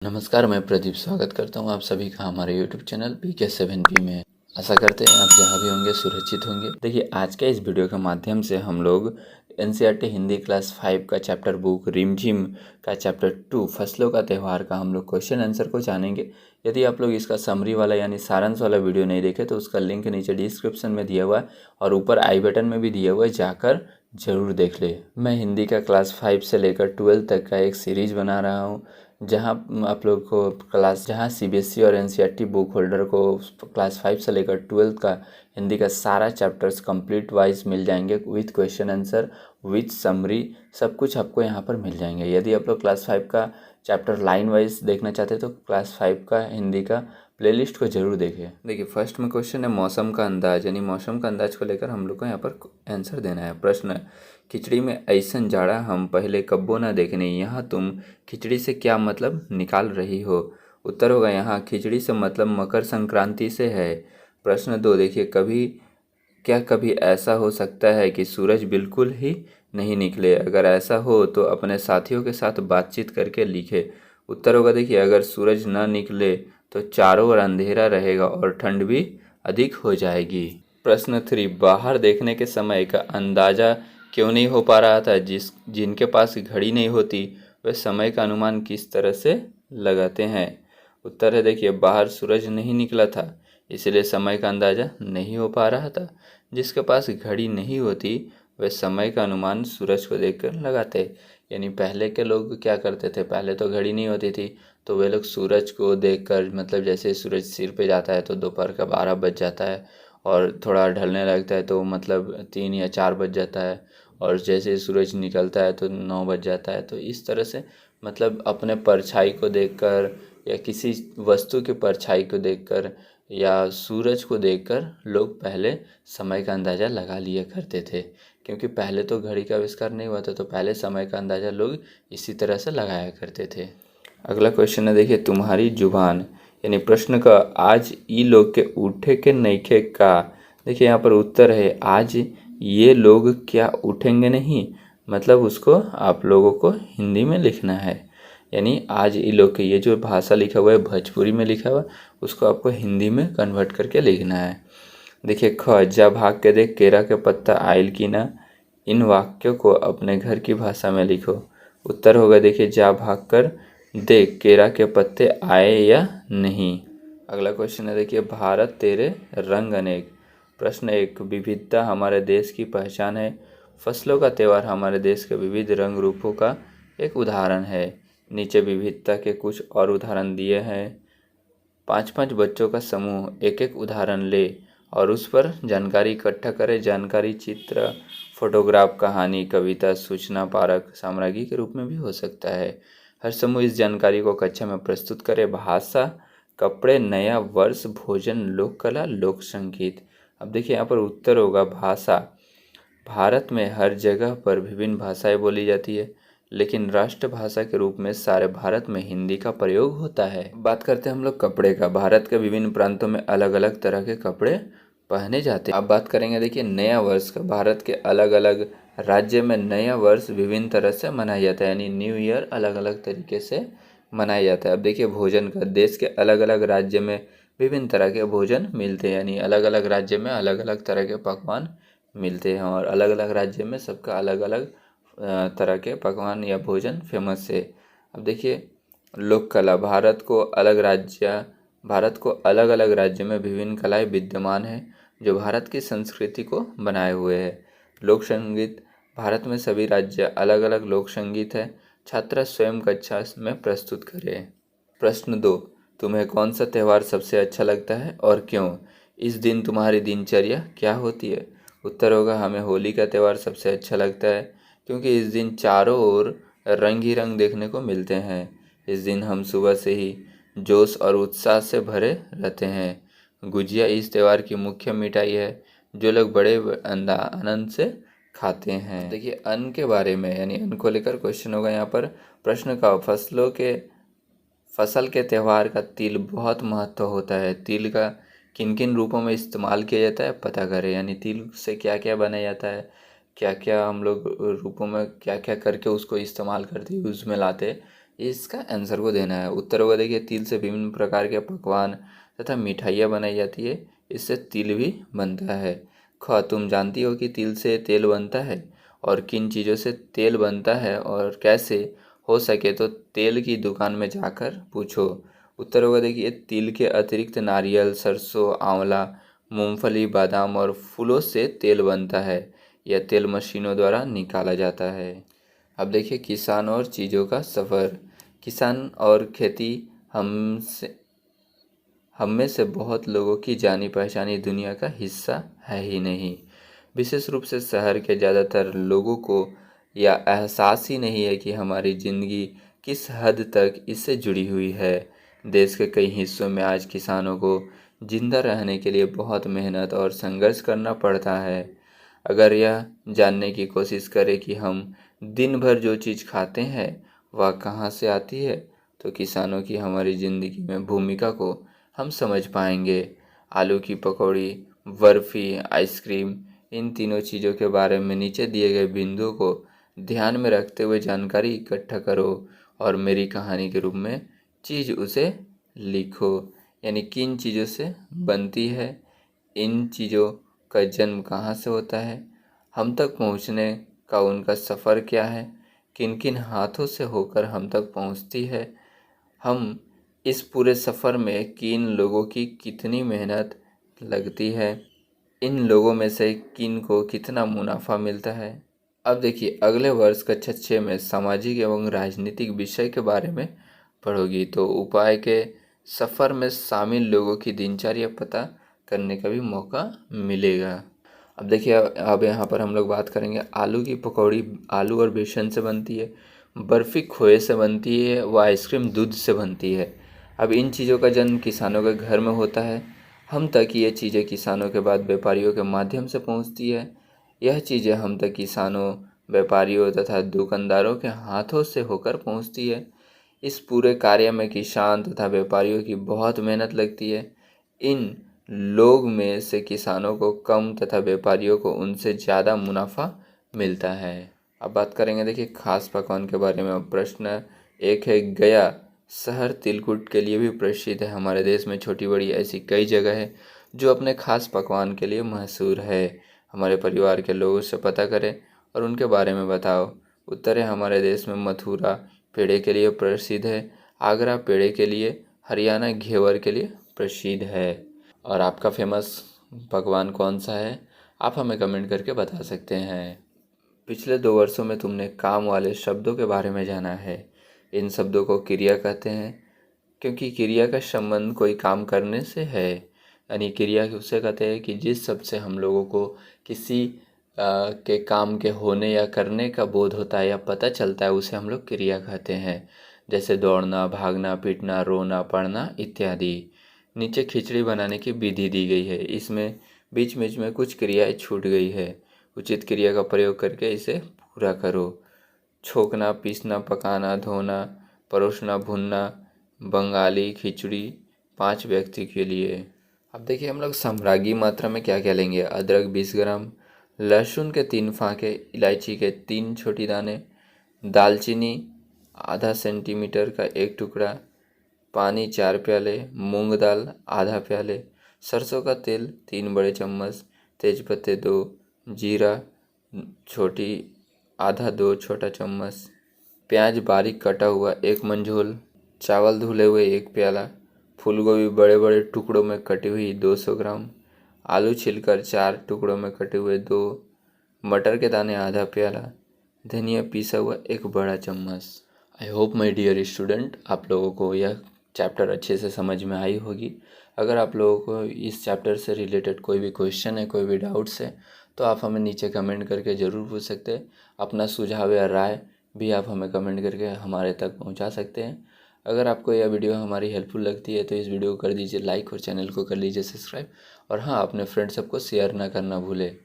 नमस्कार, मैं प्रदीप स्वागत करता हूँ आप सभी का हमारे YouTube चैनल PK7P में। आशा करते हैं आप जहाँ भी होंगे सुरक्षित होंगे। देखिए, आज के इस वीडियो के माध्यम से हम लोग NCERT हिंदी क्लास 5 का चैप्टर बुक रिमझिम का चैप्टर 2 फसलों का त्यौहार का हम लोग क्वेश्चन आंसर को जानेंगे। यदि आप लोग इसका समरी वाला यानी सारांश वाला वीडियो नहीं देखे तो उसका लिंक नीचे डिस्क्रिप्शन में दिया हुआ है और ऊपर आई बटन में भी दिया हुआ है, जाकर ज़रूर देख ले। मैं हिंदी का क्लास 5 से लेकर 12 तक का एक सीरीज बना रहा हूँ, जहाँ आप लोग को जहाँ CBSE और NCERT बुक होल्डर को क्लास 5 से लेकर 12 का हिंदी का सारा चैप्टर्स कंप्लीट वाइज मिल जाएंगे, with question answer, with summary, सब कुछ आपको यहाँ पर मिल जाएंगे। यदि आप लोग क्लास 5 का चैप्टर लाइन वाइज देखना चाहते हैं तो क्लास 5 का हिंदी का प्लेलिस्ट को जरूर देखें। देखिए, फर्स्ट में क्वेश्चन है मौसम का अंदाज, यानी मौसम का अंदाज को लेकर हम लोग को यहाँ पर आंसर देना है। प्रश्न है, खिचड़ी में ऐसन जाड़ा हम पहले कब्बो ना देखने, यहाँ तुम खिचड़ी से क्या मतलब निकाल रही हो। उत्तर होगा यहाँ खिचड़ी से मतलब मकर संक्रांति से है। प्रश्न 2 देखिए, कभी ऐसा हो सकता है कि सूरज बिल्कुल ही नहीं निकले, अगर ऐसा हो तो अपने साथियों के साथ बातचीत करके लिखे। उत्तर होगा देखिए, अगर सूरज ना निकले तो चारों ओर अंधेरा रहेगा और ठंड भी अधिक हो जाएगी। प्रश्न 3, बाहर देखने के समय का अंदाज़ा क्यों नहीं हो पा रहा था। जिनके पास घड़ी नहीं होती वे समय का अनुमान किस तरह से लगाते हैं। उत्तर है देखिए, बाहर सूरज नहीं निकला था इसलिए समय का अंदाज़ा नहीं हो पा रहा था। जिसके पास घड़ी नहीं होती वे समय का अनुमान सूरज को देखकर लगाते। यानी पहले के लोग क्या करते थे, पहले तो घड़ी नहीं होती थी तो वे लोग सूरज को देखकर, मतलब जैसे सूरज सिर पे जाता है तो दोपहर का 12 बज जाता है और थोड़ा ढलने लगता है तो मतलब 3 या 4 बज जाता है, और जैसे सूरज निकलता है तो 9 बज जाता है। तो इस तरह से मतलब अपने परछाई को देखकर या किसी वस्तु की परछाई को देखकर या सूरज को देखकर लोग पहले समय का अंदाज़ा लगा लिया करते थे, क्योंकि पहले तो घड़ी का आविष्कार नहीं हुआ था तो पहले समय का अंदाज़ा लोग इसी तरह से लगाया करते थे। अगला क्वेश्चन है देखिए, तुम्हारी जुबान, यानी प्रश्न का आज ई लोग के उठे के नईखे का। देखिए यहाँ पर उत्तर है आज ये लोग क्या उठेंगे नहीं, मतलब उसको आप लोगों को हिंदी में लिखना है। यानी आज ये लोग के, ये जो भाषा लिखा हुआ है भोजपुरी में लिखा हुआ है, उसको आपको हिंदी में कन्वर्ट करके लिखना है। देखिए ख, जा भाग के देख केरा के पत्ता आयल की ना, इन वाक्यों को अपने घर की भाषा में लिखो। उत्तर होगा देखिए, जा भाग कर देख केरा के पत्ते आए या नहीं। अगला क्वेश्चन है देखिए, भारत तेरे रंग अनेक। प्रश्न 1, विविधता हमारे देश की पहचान है। फसलों का त्यौहार हमारे देश के विविध रंग रूपों का एक उदाहरण है। नीचे विविधता के कुछ और उदाहरण दिए हैं। 5-5 बच्चों का समूह एक एक उदाहरण ले और उस पर जानकारी इकट्ठा करे। जानकारी चित्र, फोटोग्राफ, कहानी, कविता, सूचना पारक, सामग्री के रूप में भी हो सकता है। हर समूह इस जानकारी को कक्षा में प्रस्तुत करे। भाषा, कपड़े, नया वर्ष, भोजन, लोक कला, लोक संगीत। अब देखिए यहाँ पर उत्तर होगा भाषा। भारत में हर जगह पर विभिन्न भाषाएं बोली जाती है, लेकिन राष्ट्रभाषा के रूप में सारे भारत में हिंदी का प्रयोग होता है। बात करते हैं हम लोग कपड़े का। भारत के विभिन्न प्रांतों में अलग अलग तरह के कपड़े पहने जाते हैं। अब बात करेंगे देखिए नया वर्ष का। भारत के अलग अलग राज्य में नया वर्ष विभिन्न तरह से मनाया जाता है, यानी न्यू ईयर अलग अलग तरीके से मनाया जाता है। अब देखिए भोजन का। देश के अलग अलग राज्य में विभिन्न तरह के भोजन मिलते हैं, यानी अलग अलग राज्य में अलग अलग तरह के पकवान मिलते हैं और अलग अलग राज्य में सबका अलग अलग तरह के पकवान या भोजन फेमस है। अब देखिए लोक कला। भारत को अलग अलग राज्य में विभिन्न कलाएं विद्यमान हैं जो भारत की संस्कृति को बनाए हुए हैं। लोक संगीत। भारत में सभी राज्य अलग अलग लोक संगीत है। छात्र स्वयं कक्षा में प्रस्तुत करें। प्रश्न 2, तुम्हें कौन सा त्यौहार सबसे अच्छा लगता है और क्यों। इस दिन तुम्हारी दिनचर्या क्या होती है। उत्तर होगा, हमें होली का त्यौहार सबसे अच्छा लगता है क्योंकि इस दिन चारों ओर रंग ही रंग देखने को मिलते हैं। इस दिन हम सुबह से ही जोश और उत्साह से भरे रहते हैं। गुजिया इस त्यौहार की मुख्य मिठाई है जो लोग बड़े आनंद से खाते हैं। देखिए अन्न के बारे में, यानी अन्न को लेकर क्वेश्चन होगा यहाँ पर। प्रश्न का, फसल के त्यौहार का तिल बहुत महत्व होता है। तिल का किन किन रूपों में इस्तेमाल किया जाता है पता करें, यानी तिल से क्या क्या बनाया जाता है, क्या क्या हम लोग रूपों में क्या क्या करके उसको इस्तेमाल करते यूज़ में लाते, इसका आंसर को देना है। उत्तर होगा देखिए तिल से विभिन्न प्रकार के पकवान तथा मिठाइयाँ बनाई जाती है, इससे तिल भी बनता है। ख तुम जानती हो कि तिल से तेल बनता है और किन चीज़ों से तेल बनता है और कैसे, हो सके तो तेल की दुकान में जाकर पूछो। उत्तर होगा देखिए तिल के अतिरिक्त नारियल, सरसों, आंवला, मूंगफली, बादाम और फूलों से तेल बनता है। यह तेल मशीनों द्वारा निकाला जाता है। अब देखिए किसान और चीज़ों का सफ़र। किसान और खेती हम में से बहुत लोगों की जानी पहचानी दुनिया का हिस्सा है ही नहीं। विशेष रूप से शहर के ज़्यादातर लोगों को यह एहसास ही नहीं है कि हमारी ज़िंदगी किस हद तक इससे जुड़ी हुई है। देश के कई हिस्सों में आज किसानों को जिंदा रहने के लिए बहुत मेहनत और संघर्ष करना पड़ता है। अगर यह जानने की कोशिश करें कि हम दिन भर जो चीज़ खाते हैं वह कहाँ से आती है, तो किसानों की हमारी ज़िंदगी में भूमिका को हम समझ पाएंगे। आलू की पकौड़ी, बर्फ़ी, आइसक्रीम, इन तीनों चीज़ों के बारे में नीचे दिए गए बिंदुओं को ध्यान में रखते हुए जानकारी इकट्ठा करो और मेरी कहानी के रूप में चीज़ उसे लिखो। यानी किन चीज़ों से बनती है, इन चीज़ों का जन्म कहाँ से होता है, हम तक पहुँचने का उनका सफ़र क्या है, किन किन हाथों से होकर हम तक पहुँचती है, हम इस पूरे सफ़र में किन लोगों की कितनी मेहनत लगती है, इन लोगों में से किन को कितना मुनाफा मिलता है। अब देखिए अगले वर्ष कक्षा 6 में सामाजिक एवं राजनीतिक विषय के बारे में पढ़ोगी, तो उपाय के सफ़र में शामिल लोगों की दिनचर्या पता करने का भी मौका मिलेगा। अब देखिए अब यहाँ पर हम लोग बात करेंगे आलू की पकौड़ी आलू और बेसन से बनती है, बर्फ़ी खोए से बनती है, व आइसक्रीम दूध से बनती है। अब इन चीज़ों का जन्म किसानों के घर में होता है। हम तक ये चीज़ें किसानों के बाद व्यापारियों के माध्यम से पहुँचती है। यह चीज़ें हम तक किसानों, व्यापारियों तथा दुकानदारों के हाथों से होकर पहुँचती है। इस पूरे कार्य में किसान तथा व्यापारियों की बहुत मेहनत लगती है। इन लोग में से किसानों को कम तथा व्यापारियों को उनसे ज़्यादा मुनाफा मिलता है। अब बात करेंगे देखिए खास पकवान के बारे में। अब प्रश्न एक है, गया शहर तिलकुट के लिए भी प्रसिद्ध है। हमारे देश में छोटी बड़ी ऐसी कई जगह है जो अपने खास पकवान के लिए मशहूर है। हमारे परिवार के लोगों से पता करें और उनके बारे में बताओ। उत्तर है, हमारे देश में मथुरा पेड़े के लिए प्रसिद्ध है, आगरा पेड़े के लिए, हरियाणा घेवर के लिए प्रसिद्ध है। और आपका फेमस पकवान कौन सा है, आप हमें कमेंट करके बता सकते हैं। पिछले 2 वर्षों में तुमने काम वाले शब्दों के बारे में जाना है। इन शब्दों को क्रिया कहते हैं क्योंकि क्रिया का संबंध कोई काम करने से है। यानी क्रिया उसे कहते हैं कि जिस शब्द से हम लोगों को किसी के काम के होने या करने का बोध होता है या पता चलता है, उसे हम लोग क्रिया कहते हैं। जैसे दौड़ना, भागना, पीटना, रोना, पढ़ना इत्यादि। नीचे खिचड़ी बनाने की विधि दी गई है, इसमें बीच बीच में कुछ क्रियाएं छूट गई है। उचित क्रिया का प्रयोग करके इसे पूरा करो। छोंकना, पीसना, पकाना, धोना, परोसना, भुनना, बंगाली खिचड़ी 5 व्यक्ति के लिए। अब देखिए हम लोग साम्राज्ञी मात्रा में क्या क्या लेंगे। अदरक 20 ग्राम, लहसुन के 3 फाँके, इलायची के 3 छोटी दाने, दालचीनी आधा सेंटीमीटर का 1 टुकड़ा, पानी 4 प्याले, मूंग दाल आधा प्याले, सरसों का तेल 3 बड़े चम्मच, तेजपत्ते 2, जीरा छोटी आधा 2 छोटा चम्मच, प्याज बारीक कटा हुआ 1 मंझोल, चावल धुले हुए 1 प्याला, फूलगोभी बड़े बड़े टुकड़ों में कटी हुई 200 ग्राम, आलू छिलकर 4 टुकड़ों में कटे हुए 2, मटर के दाने आधा प्याला, धनिया पीसा हुआ 1 बड़ा चम्मच। I hope my dear student आप लोगों को यह चैप्टर अच्छे से समझ में आई होगी। अगर आप लोगों को इस चैप्टर से रिलेटेड कोई भी क्वेश्चन है, कोई भी डाउट्स है, तो आप हमें नीचे कमेंट करके ज़रूर पूछ सकते हैं। अपना सुझाव या राय भी आप हमें कमेंट करके हमारे तक पहुंचा सकते हैं। अगर आपको यह वीडियो हमारी हेल्पफुल लगती है तो इस वीडियो को कर दीजिए लाइक और चैनल को कर लीजिए सब्सक्राइब। और हाँ, अपने फ्रेंड सबको शेयर ना करना भूलें।